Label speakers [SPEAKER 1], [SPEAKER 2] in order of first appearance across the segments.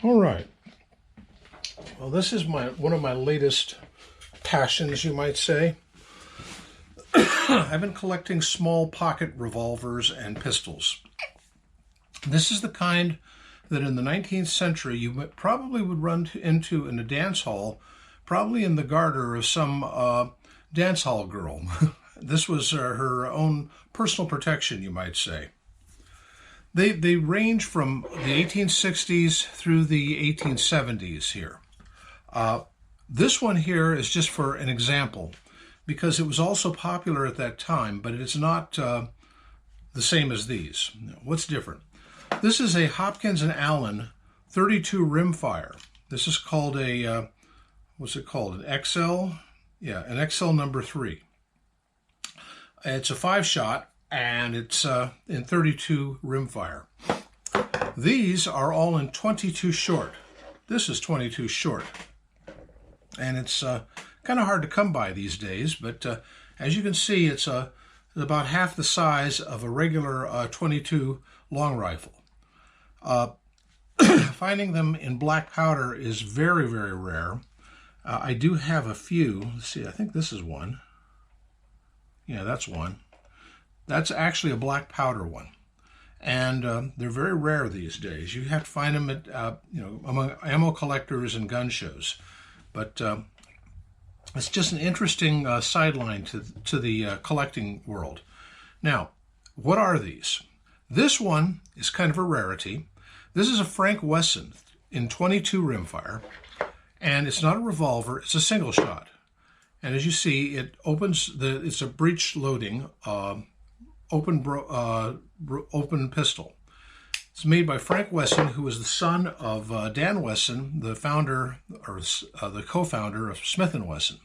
[SPEAKER 1] All right. Well, this is one of my latest passions, you might say. I've been collecting small pocket revolvers and pistols. This is the kind that in the 19th century you probably would run into in a dance hall, probably in the garter of some dance hall girl. This was her own personal protection, you might say. They range from the 1860s through the 1870s here. This one here is just for an example, because it was also popular at that time, but it's not the same as these. What's different? This is a Hopkins and Allen 32 rimfire. This is called a, what's it called? An XL? Yeah, an XL number 3. It's a 5-shot, and it's in 32 rimfire. These are all in 22 short. This is 22 short. And it's kind of hard to come by these days, but as you can see, it's about half the size of a regular 22 long rifle. Finding them in black powder is very, very rare. I do have a few. Let's see, I think this is one. Yeah, that's one. That's actually a black powder one. And they're very rare these days. You have to find them at, among ammo collectors and gun shows. But it's just an interesting sideline to the collecting world. Now, what are these? This one is kind of a rarity. This is a Frank Wesson in 22 rimfire, and it's not a revolver, it's a single shot. And as you see, it opens, it's a breech loading, open pistol. It's made by Frank Wesson, who was the son of Dan Wesson, the founder, or the co-founder of Smith & Wesson,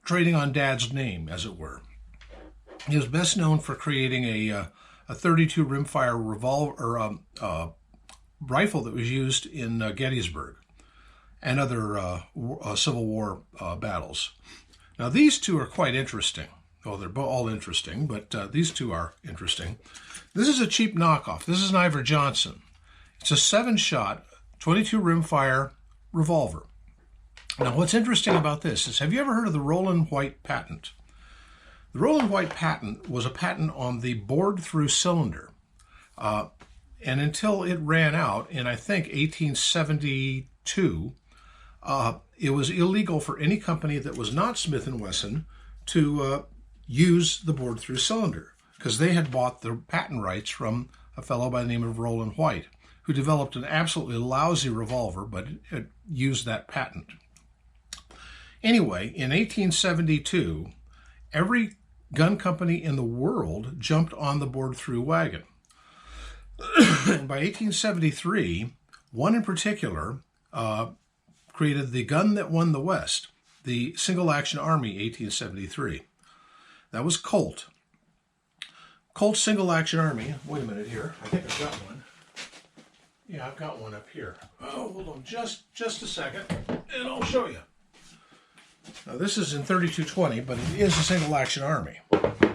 [SPEAKER 1] trading on Dad's name, as it were. He was best known for creating a 32 rimfire revolver, rifle that was used in Gettysburg and other Civil War battles. Now, these two are quite interesting. Well, they're all interesting, but these two are interesting. This is a cheap knockoff. This is an Ivor Johnson. It's a 7-shot, 22 rimfire revolver. Now, what's interesting about this is, have you ever heard of the Roland White patent? The Roland White patent was a patent on the bored-through cylinder. And until it ran out in, I think, 1872, it was illegal for any company that was not Smith & Wesson to use the bored-through cylinder, because they had bought the patent rights from a fellow by the name of Roland White, who developed an absolutely lousy revolver, but it used that patent. Anyway, in 1872, every gun company in the world jumped on the bored-through wagon. By 1873, one in particular created the gun that won the West, the Single Action Army, 1873. That was Colt. Colt Single Action Army. Wait a minute here. I think I've got one. Yeah, I've got one up here. Oh, hold on just a second, and I'll show you. Now, this is in 3220, but it is a Single Action Army.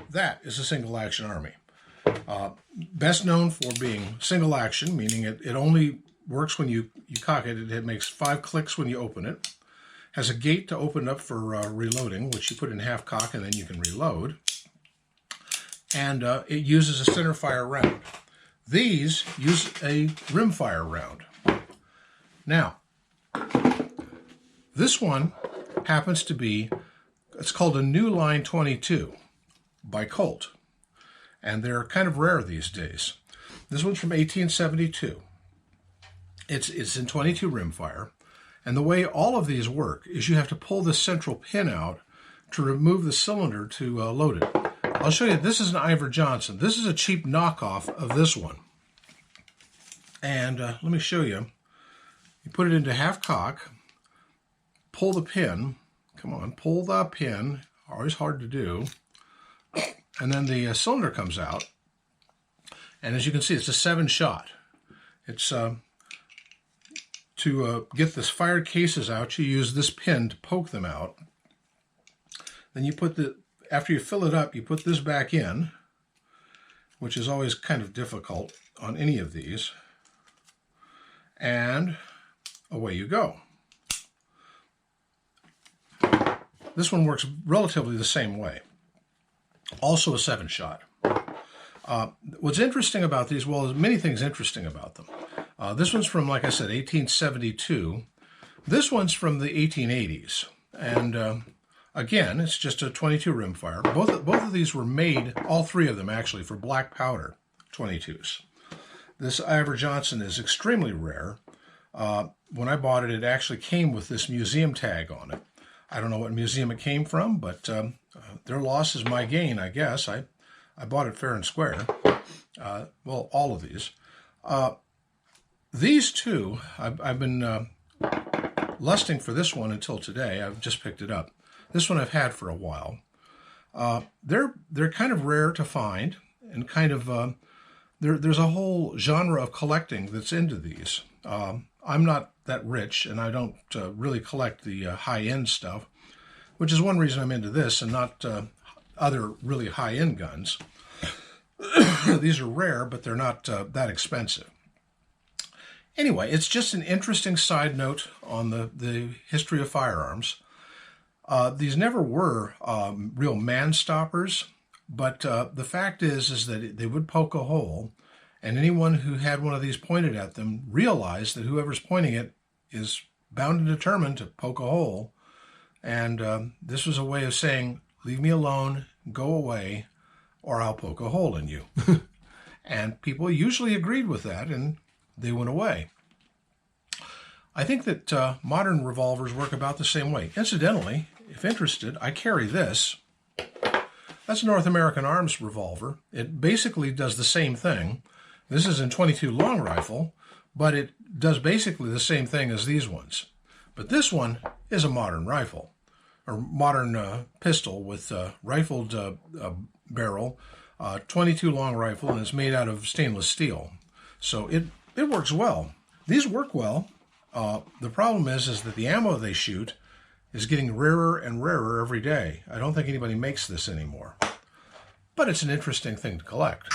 [SPEAKER 1] That is a Single Action Army. Best known for being single action, meaning it only works when you cock it. It makes 5 clicks when you open it. Has a gate to open up for reloading, which you put in half cock and then you can reload. And it uses a center fire round. These use a rimfire round. Now, this one happens to be, it's called a New Line 22 by Colt. And they're kind of rare these days. This one's from 1872. It's in 22 rimfire. And the way all of these work is you have to pull this central pin out to remove the cylinder to load it. I'll show you, this is an Ivor Johnson. This is a cheap knockoff of this one. And let me show you. You put it into half cock, pull the pin. Come on, pull the pin. Always hard to do. And then the cylinder comes out. And as you can see, it's a 7-shot. It's to get the fired cases out, you use this pin to poke them out. Then you put after you fill it up, you put this back in, which is always kind of difficult on any of these. and away you go. This one works relatively the same way. Also a 7-shot. What's interesting about these, well, there's many things interesting about them. This one's from, like I said, 1872. This one's from the 1880s. And again, it's just a 22 rimfire. Both of these were made, all three of them actually, for black powder 22s. This Ivor Johnson is extremely rare. When I bought it, it actually came with this museum tag on it. I don't know what museum it came from, but their loss is my gain, I guess. I bought it fair and square. Well, all of these. These two, I've been lusting for this one until today. I've just picked it up. This one I've had for a while. They're kind of rare to find, and kind of there's a whole genre of collecting that's into these. I'm not that rich, and I don't really collect the high-end stuff, which is one reason I'm into this and not other really high-end guns. These are rare, but they're not that expensive. Anyway, it's just an interesting side note on the history of firearms. These never were real man-stoppers, but the fact is that they would poke a hole, and anyone who had one of these pointed at them realized that whoever's pointing it is bound and determined to poke a hole. And this was a way of saying, leave me alone, go away, or I'll poke a hole in you. And people usually agreed with that, and they went away. I think that modern revolvers work about the same way. Incidentally, if interested, I carry this. That's a North American Arms revolver. It basically does the same thing. This is in 22 long rifle, but it does basically the same thing as these ones. But this one is a modern rifle, or modern pistol with rifled barrel, 22 long rifle, and it's made out of stainless steel. So it works well. These work well. The problem is that the ammo they shoot is getting rarer and rarer every day. I don't think anybody makes this anymore. But it's an interesting thing to collect.